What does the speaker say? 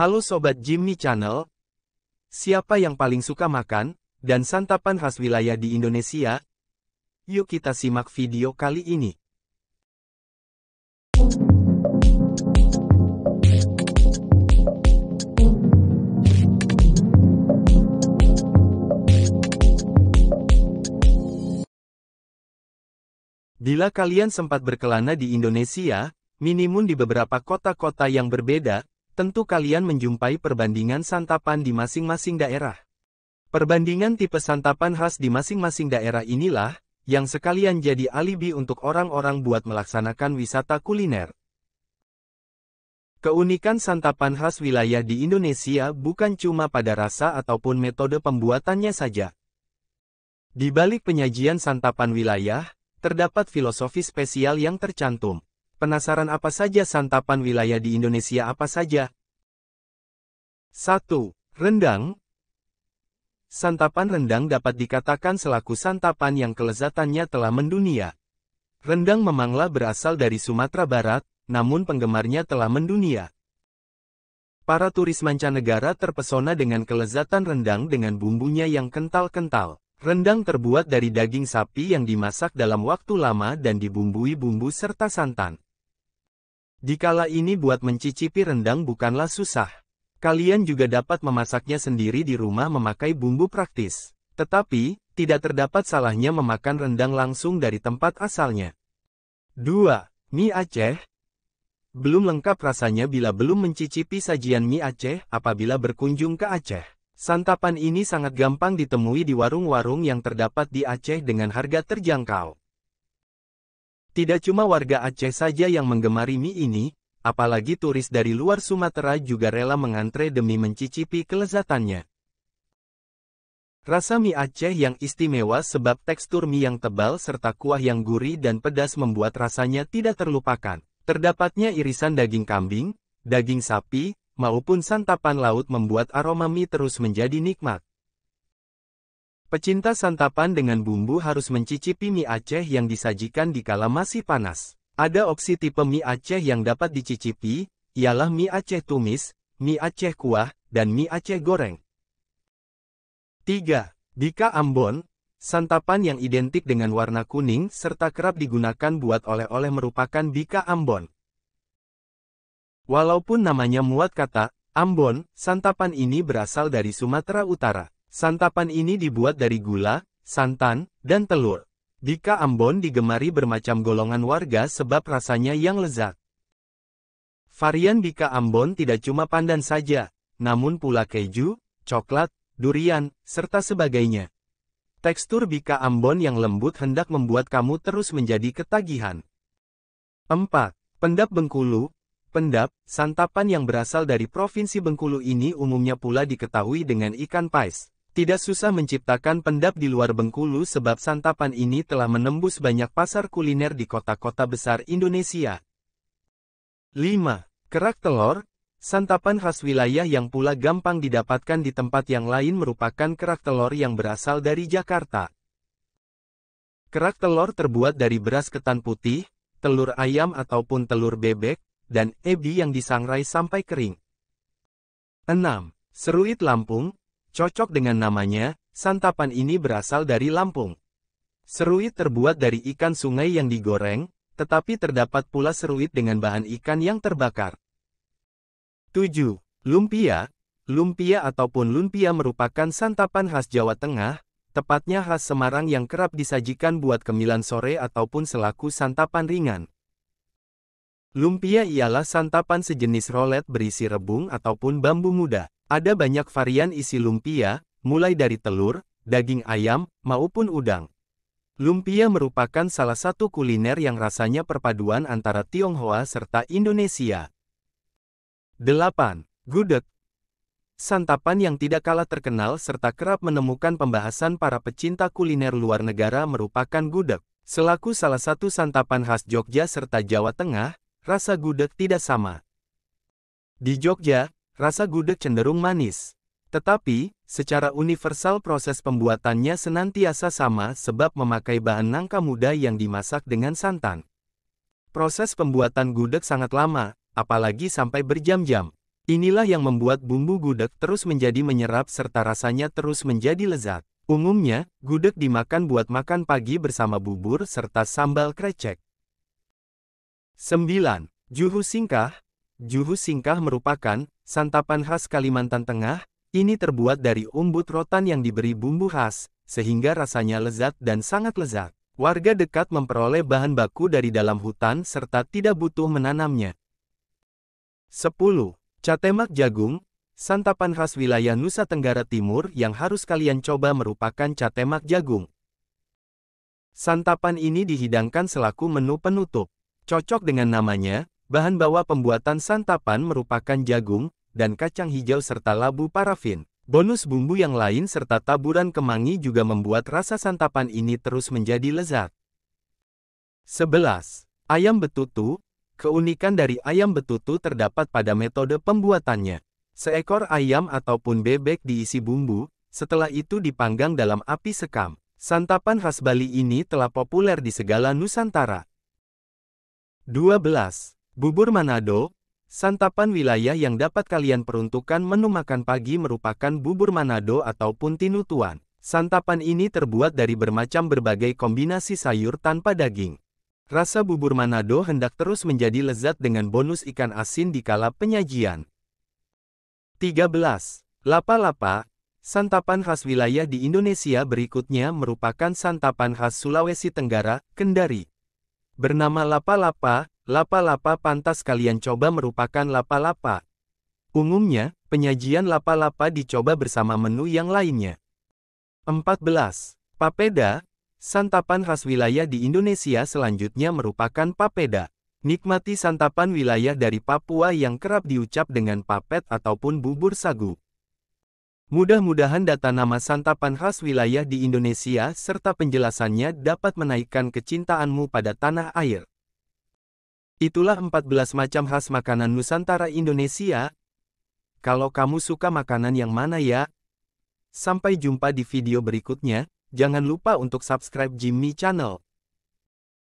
Halo Sobat Jimmy Channel, siapa yang paling suka makan dan santapan khas wilayah di Indonesia? Yuk kita simak video kali ini. Bila kalian sempat berkelana di Indonesia, minimum di beberapa kota-kota yang berbeda, tentu kalian menjumpai perbandingan santapan di masing-masing daerah. Perbandingan tipe santapan khas di masing-masing daerah inilah, yang sekalian jadi alibi untuk orang-orang buat melaksanakan wisata kuliner. Keunikan santapan khas wilayah di Indonesia bukan cuma pada rasa ataupun metode pembuatannya saja. Di balik penyajian santapan wilayah, terdapat filosofi spesial yang tercantum. Penasaran apa saja santapan wilayah di Indonesia apa saja? 1. Rendang. Santapan rendang dapat dikatakan selaku santapan yang kelezatannya telah mendunia. Rendang memanglah berasal dari Sumatera Barat, namun penggemarnya telah mendunia. Para turis mancanegara terpesona dengan kelezatan rendang dengan bumbunya yang kental-kental. Rendang terbuat dari daging sapi yang dimasak dalam waktu lama dan dibumbui bumbu serta santan. Dikala ini buat mencicipi rendang bukanlah susah. Kalian juga dapat memasaknya sendiri di rumah memakai bumbu praktis. Tetapi, tidak terdapat salahnya memakan rendang langsung dari tempat asalnya. 2. Mie Aceh. Belum lengkap rasanya bila belum mencicipi sajian mie Aceh apabila berkunjung ke Aceh. Santapan ini sangat gampang ditemui di warung-warung yang terdapat di Aceh dengan harga terjangkau. Tidak cuma warga Aceh saja yang menggemari mie ini, apalagi turis dari luar Sumatera juga rela mengantre demi mencicipi kelezatannya. Rasa mie Aceh yang istimewa sebab tekstur mie yang tebal serta kuah yang gurih dan pedas membuat rasanya tidak terlupakan. Terdapatnya irisan daging kambing, daging sapi, maupun santapan laut membuat aroma mie terus menjadi nikmat. Pecinta santapan dengan bumbu harus mencicipi mie Aceh yang disajikan dikala masih panas. Ada opsi tipe mie Aceh yang dapat dicicipi, ialah mie Aceh tumis, mie Aceh kuah, dan mie Aceh goreng. 3. Bika Ambon. Santapan yang identik dengan warna kuning serta kerap digunakan buat oleh-oleh merupakan bika Ambon. Walaupun namanya muat kata Ambon, santapan ini berasal dari Sumatera Utara. Santapan ini dibuat dari gula, santan, dan telur. Bika Ambon digemari bermacam golongan warga sebab rasanya yang lezat. Varian bika Ambon tidak cuma pandan saja, namun pula keju, coklat, durian, serta sebagainya. Tekstur bika Ambon yang lembut hendak membuat kamu terus menjadi ketagihan. 4. Pendap Bengkulu. Pendap, santapan yang berasal dari Provinsi Bengkulu ini umumnya pula diketahui dengan ikan pais. Tidak susah menciptakan pendap di luar Bengkulu sebab santapan ini telah menembus banyak pasar kuliner di kota-kota besar Indonesia. 5. Kerak telur. Santapan khas wilayah yang pula gampang didapatkan di tempat yang lain merupakan kerak telur yang berasal dari Jakarta. Kerak telur terbuat dari beras ketan putih, telur ayam ataupun telur bebek, dan ebi yang disangrai sampai kering. 6. Seruit Lampung. Cocok dengan namanya, santapan ini berasal dari Lampung. Seruit terbuat dari ikan sungai yang digoreng, tetapi terdapat pula seruit dengan bahan ikan yang terbakar. 7. Lumpia. Lumpia ataupun lumpia merupakan santapan khas Jawa Tengah, tepatnya khas Semarang yang kerap disajikan buat cemilan sore ataupun selaku santapan ringan. Lumpia ialah santapan sejenis rolet berisi rebung ataupun bambu muda. Ada banyak varian isi lumpia, mulai dari telur, daging ayam, maupun udang. Lumpia merupakan salah satu kuliner yang rasanya perpaduan antara Tionghoa serta Indonesia. 8. Gudeg. Santapan yang tidak kalah terkenal serta kerap menemukan pembahasan para pecinta kuliner luar negara merupakan gudeg. Selaku salah satu santapan khas Jogja serta Jawa Tengah, rasa gudeg tidak sama. Di Jogja, rasa gudeg cenderung manis. Tetapi, secara universal proses pembuatannya senantiasa sama sebab memakai bahan nangka muda yang dimasak dengan santan. Proses pembuatan gudeg sangat lama, apalagi sampai berjam-jam. Inilah yang membuat bumbu gudeg terus menjadi menyerap serta rasanya terus menjadi lezat. Umumnya, gudeg dimakan buat makan pagi bersama bubur serta sambal krecek. 9. Juhu singkah. Juhu singkah merupakan santapan khas Kalimantan Tengah. Ini terbuat dari umbut rotan yang diberi bumbu khas, sehingga rasanya lezat dan sangat lezat. Warga dekat memperoleh bahan baku dari dalam hutan serta tidak butuh menanamnya. 10. Catemak jagung. Santapan khas wilayah Nusa Tenggara Timur yang harus kalian coba merupakan catemak jagung. Santapan ini dihidangkan selaku menu penutup. Cocok dengan namanya, bahan bawa pembuatan santapan merupakan jagung dan kacang hijau serta labu parafin. Bonus bumbu yang lain serta taburan kemangi juga membuat rasa santapan ini terus menjadi lezat. 11. Ayam betutu. Keunikan dari ayam betutu terdapat pada metode pembuatannya. Seekor ayam ataupun bebek diisi bumbu, setelah itu dipanggang dalam api sekam. Santapan khas Bali ini telah populer di segala Nusantara. 12. Bubur Manado. Santapan wilayah yang dapat kalian peruntukkan menu makan pagi merupakan bubur Manado ataupun tinutuan. Santapan ini terbuat dari berbagai kombinasi sayur tanpa daging. Rasa bubur Manado hendak terus menjadi lezat dengan bonus ikan asin di kala penyajian. 13. Lapa-lapa. Santapan khas wilayah di Indonesia berikutnya merupakan santapan khas Sulawesi Tenggara, Kendari. Bernama lapa-lapa, lapa-lapa pantas kalian coba merupakan lapa-lapa. Umumnya, penyajian lapa-lapa dicoba bersama menu yang lainnya. 14. Papeda. Santapan khas wilayah di Indonesia selanjutnya merupakan papeda. Nikmati santapan wilayah dari Papua yang kerap diucap dengan papet ataupun bubur sagu. Mudah-mudahan data nama santapan khas wilayah di Indonesia serta penjelasannya dapat menaikkan kecintaanmu pada tanah air. Itulah 14 macam khas makanan Nusantara Indonesia. Kalau kamu suka makanan yang mana ya? Sampai jumpa di video berikutnya, jangan lupa untuk subscribe Jimmy Channel.